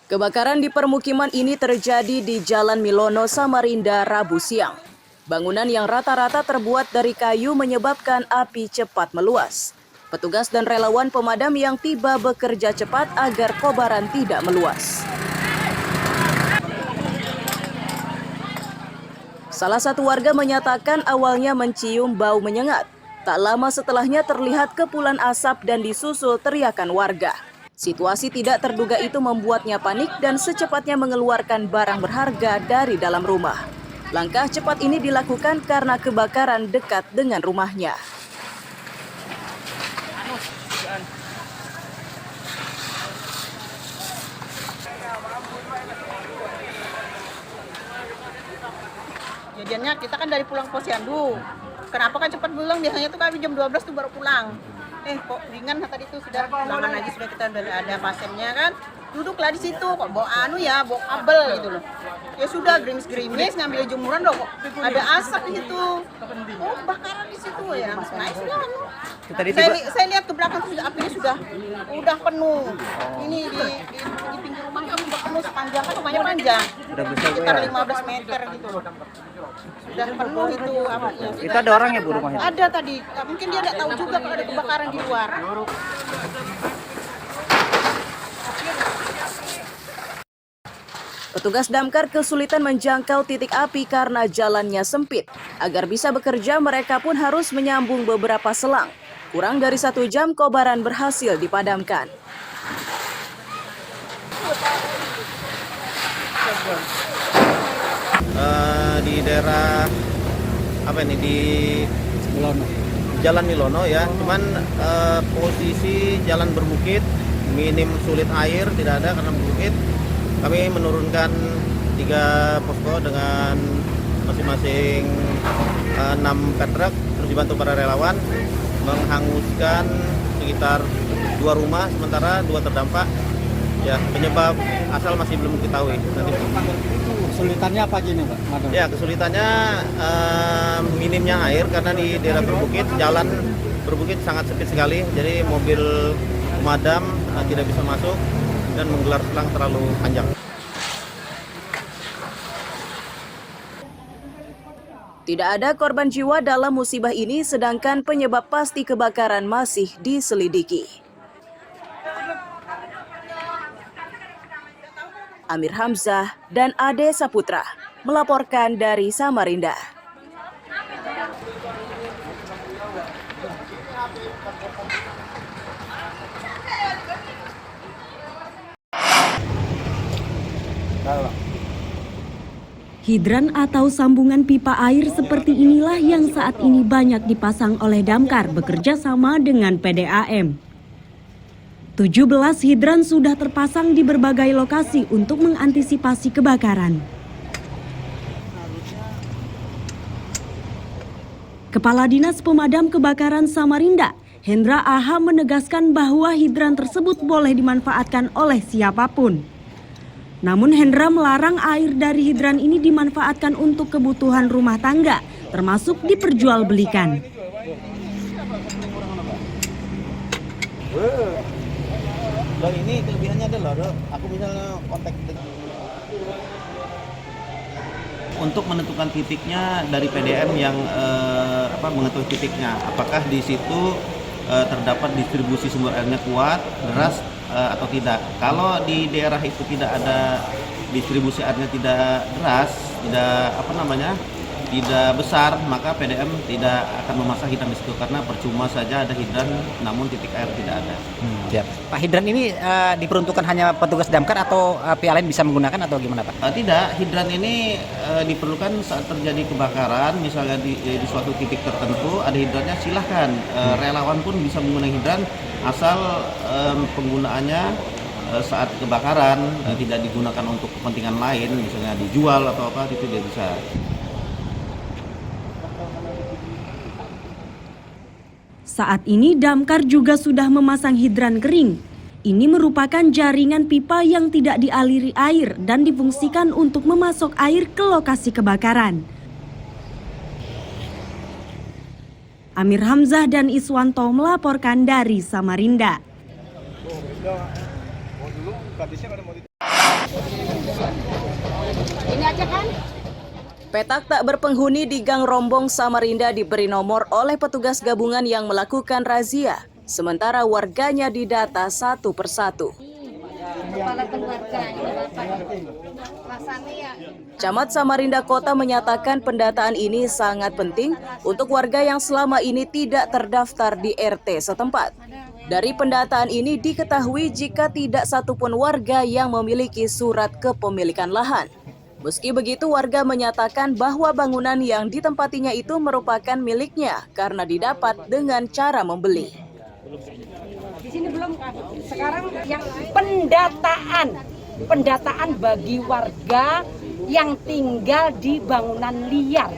Kebakaran di permukiman ini terjadi di Jalan Milono, Samarinda, Rabu siang. Bangunan yang rata-rata terbuat dari kayu menyebabkan api cepat meluas. Petugas dan relawan pemadam yang tiba bekerja cepat agar kobaran tidak meluas. Salah satu warga menyatakan awalnya mencium bau menyengat. Tak lama setelahnya terlihat kepulan asap dan disusul teriakan warga. Situasi tidak terduga itu membuatnya panik dan secepatnya mengeluarkan barang berharga dari dalam rumah. Langkah cepat ini dilakukan karena kebakaran dekat dengan rumahnya. Kejadiannya kita kan dari pulang posyandu. Kenapa kan cepat pulang? Biasanya tuh kami jam 12 tuh baru pulang. Kok ringan tadi tuh sudah pulangan aja, sudah kita ada pasiennya kan. Duduklah di situ kok bawa bawa kabel gitu loh. Ya sudah gerimis-gerimis ngambil jemuran dong kok. Ada asap di situ. Oh, bakaran di situ ya. Nah, sudah. Saya lihat ke belakang tuh apinya udah penuh. Ini di pinggir rumah kami udah penuh sepanjang kan rumahnya panjang. Sekitar 15 meter gitu loh. Sudah penuh itu apinya. Itu ada orang ya Bu rumahnya? Ada tadi. Mungkin dia nggak tahu juga kalau ada kebakaran di luar. Petugas damkar kesulitan menjangkau titik api karena jalannya sempit. Agar bisa bekerja, mereka pun harus menyambung beberapa selang. Kurang dari 1 jam, kobaran berhasil dipadamkan. Di daerah di Jalan Milono ya, cuman posisi jalan berbukit, minim sulit air tidak ada karena berbukit. Kami menurunkan 3 posko dengan masing-masing 6 petruk, terus dibantu para relawan menghanguskan sekitar 2 rumah, sementara 2 terdampak. Ya, penyebab asal masih belum diketahui. Kesulitannya apa gini Pak? Ya, kesulitannya minimnya air karena di daerah berbukit, jalan berbukit sangat sempit sekali, jadi mobil pemadam tidak bisa masuk dan menggelar selang terlalu panjang. Tidak ada korban jiwa dalam musibah ini, sedangkan penyebab pasti kebakaran masih diselidiki. Amir Hamzah dan Ade Saputra melaporkan dari Samarinda. Hidran atau sambungan pipa air seperti inilah yang saat ini banyak dipasang oleh damkar bekerja sama dengan PDAM. 17 hidran sudah terpasang di berbagai lokasi untuk mengantisipasi kebakaran. Kepala Dinas Pemadam Kebakaran Samarinda, Hendra AH menegaskan bahwa hidran tersebut boleh dimanfaatkan oleh siapapun. Namun Hendra melarang air dari hidran ini dimanfaatkan untuk kebutuhan rumah tangga, termasuk diperjualbelikan. Loh, ini kelebihannya adalah aku misalnya kontak untuk menentukan titiknya dari PDM yang mengetahui titiknya, apakah di situ terdapat distribusi sumber airnya kuat, deras atau tidak. Kalau di daerah itu tidak ada distribusi airnya tidak deras, tidak besar, maka PDM tidak akan memasang hidran di situ karena percuma saja ada hidran namun titik air tidak ada. Ya. Pak, hidran ini diperuntukkan hanya petugas damkar atau pihak lain bisa menggunakan atau gimana Pak? Tidak, hidran ini diperlukan saat terjadi kebakaran, misalnya di suatu titik tertentu ada hidrannya, silahkan. Relawan pun bisa menggunakan hidran asal penggunaannya saat kebakaran tidak digunakan untuk kepentingan lain, misalnya dijual atau apa, itu dia bisa. Saat ini damkar juga sudah memasang hidran kering. Ini merupakan jaringan pipa yang tidak dialiri air dan difungsikan untuk memasok air ke lokasi kebakaran. Amir Hamzah dan Iswanto melaporkan dari Samarinda. Ini aja kan? Petak tak berpenghuni di Gang Rombong Samarinda diberi nomor oleh petugas gabungan yang melakukan razia, sementara warganya didata satu persatu. Kepala keluarga ini Bapak. Camat Samarinda Kota menyatakan pendataan ini sangat penting untuk warga yang selama ini tidak terdaftar di RT setempat. Dari pendataan ini diketahui jika tidak satupun warga yang memiliki surat kepemilikan lahan. Meski begitu, warga menyatakan bahwa bangunan yang ditempatinya itu merupakan miliknya karena didapat dengan cara membeli. Di sini belum, sekarang yang pendataan bagi warga yang tinggal di bangunan liar.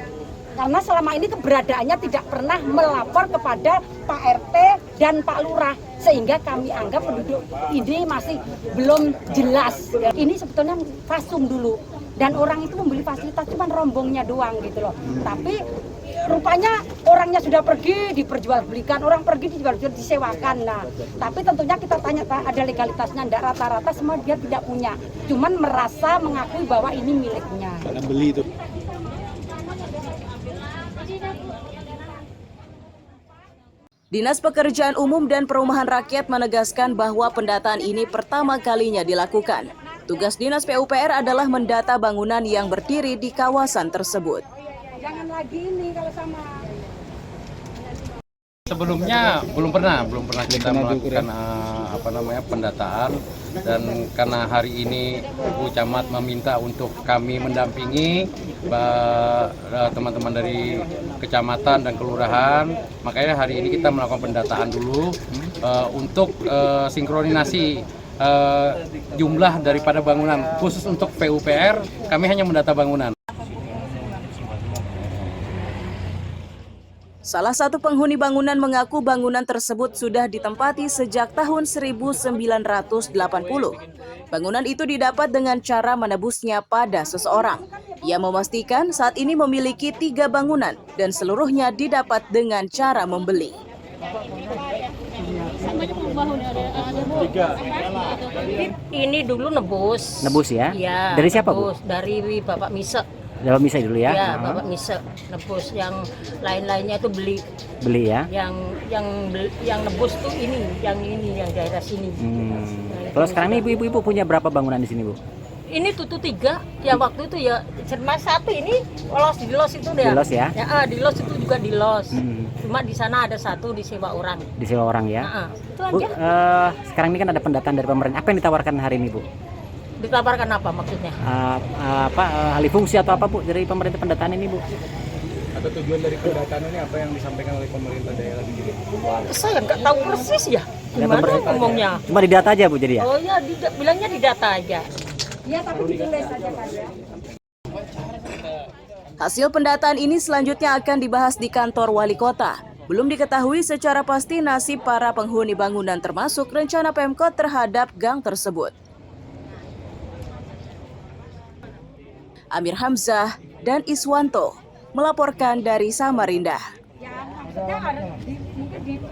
Karena selama ini keberadaannya tidak pernah melapor kepada Pak RT dan Pak Lurah, sehingga kami anggap penduduk ini masih belum jelas. Ini sebetulnya fasum dulu. Dan orang itu membeli fasilitas cuma rombongnya doang gitu loh. Tapi rupanya orangnya sudah pergi diperjualbelikan, orang pergi disewakan. Nah, tapi tentunya kita tanya ada legalitasnya, enggak, rata-rata semua dia tidak punya. Cuman merasa mengakui bahwa ini miliknya. Karena beli itu. Dinas Pekerjaan Umum dan Perumahan Rakyat menegaskan bahwa pendataan ini pertama kalinya dilakukan. Tugas Dinas PUPR adalah mendata bangunan yang berdiri di kawasan tersebut. Jangan lagi ini kalau sama. Sebelumnya belum pernah kita melakukan pendataan, dan karena hari ini Bu Camat meminta untuk kami mendampingi teman-teman dari kecamatan dan kelurahan, makanya hari ini kita melakukan pendataan dulu untuk sinkronisasi jumlah daripada bangunan. Khusus untuk PUPR kami hanya mendata bangunan. Salah satu penghuni bangunan mengaku bangunan tersebut sudah ditempati sejak tahun 1980. Bangunan itu didapat dengan cara menebusnya pada seseorang. Ia memastikan saat ini memiliki 3 bangunan dan seluruhnya didapat dengan cara membeli. Ini dulu nebus. Nebus ya? Ya. Dari siapa, Bu? Dari Bapak Mise. Bapak Mise dulu ya? Ya, Bapak Mise nebus. Yang lain-lainnya itu beli. Beli ya? Yang nebus tuh ini yang daerah sini. Kalau sekarang ini ibu-ibu punya berapa bangunan di sini, Bu? Ini tutu 3, yang waktu itu ya cuma 1 ini di los itu deh. Di los ya? Ya, di los itu juga di los. Cuma di sana ada 1 disewa orang. Disewa orang ya? Itu Bu, sekarang ini kan ada pendataan dari pemerintah. Apa yang ditawarkan hari ini, Bu? Ditawarkan apa maksudnya? Alih fungsi atau apa, Bu, dari pemerintah pendataan ini, Bu? Atau tujuan dari pendataan ini apa yang disampaikan oleh pemerintah daerah di sini? Saya nggak tahu persis ya. Gimana ngomongnya? Cuma didata aja, Bu, jadi ya? Oh ya, bilangnya didata aja. Ya, tapi ditulis aja kan ya. Hasil pendataan ini selanjutnya akan dibahas di kantor wali kota. Belum diketahui secara pasti nasib para penghuni bangunan termasuk rencana Pemkot terhadap gang tersebut. Amir Hamzah dan Iswanto melaporkan dari Samarinda. Ya, maksudnya harus mungkin di